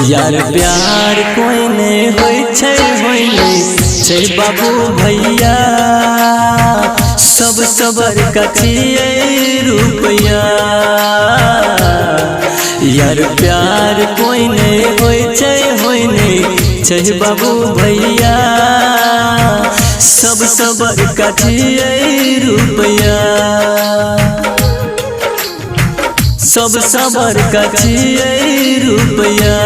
यार प्यार कोई नहीं होय छै बाबू भैया सब सबर कचिए रुपया। यार प्यार कोई नहीं होय छै बाबू भैया सब सबर कचिए रुपया। सब सबर कचिए रुपया।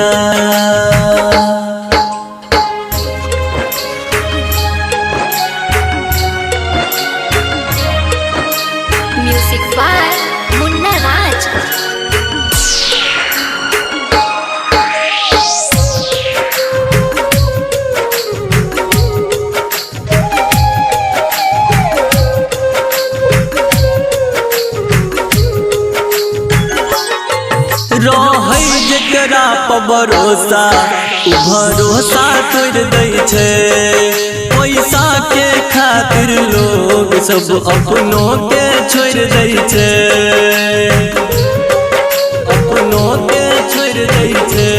म्यूजिक बाय मुन्ना राज। रहै जेकरा पर भरोसा उ भरोसा तोड़ दै छै। पैसा के खातिर लोग सब अपनों के छोड़ दै छै। अपनों के छोड़ दै छै।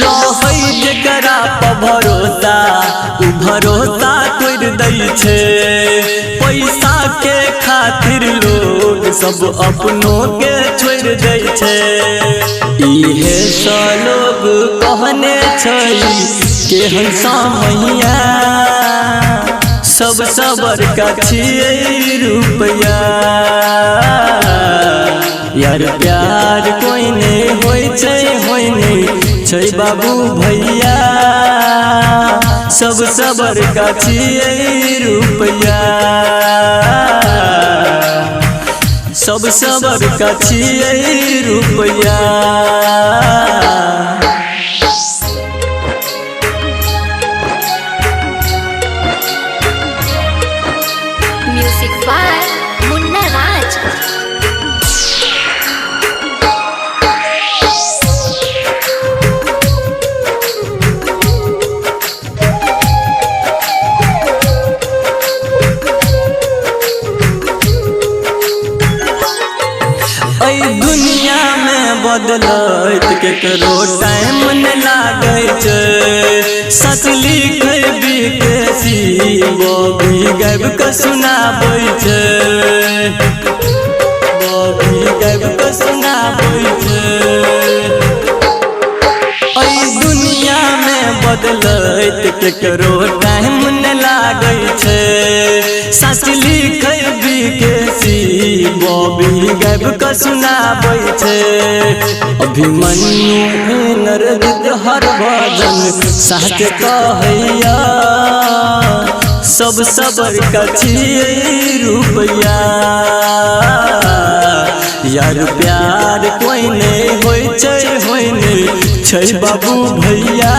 रहै जेकरा पर भरोसा उ भरोसा तोड़ दै छै। पैसा के खातिर लोग सब अपनों के छोड़ दै छै। इहे सा लोग कहने छै के हंसा मैया सब सबर कचिए रुपया। यार प्यार कोई नहीं होय छै बाबू भैया सब सबर कचिए रुपया। सब सबर कचिए रुपया। म्यूजिक बाय मुन्ना राज। दुनिया में बदलत केकरो टाइम न लागे छै। सच लिखबी के वो भी गाबि के सुनाबै छै। वो भी गाबि के सुनाबै छै। दुनिया में बदलत केकरो टाइम न लागे छै। सच लिखबी के वो भी गाबि के सुनाबै छै। अभिमन्यु नरदित हर भजन साथ कहैया सब सबर कचिए रुपया। यार प्यार कोई नहीं होय छै बाबू भैया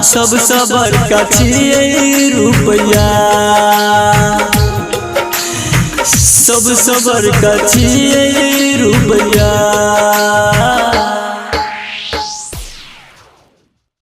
सब सबर कचिए रुपया। सब सबर कचिए रुपया।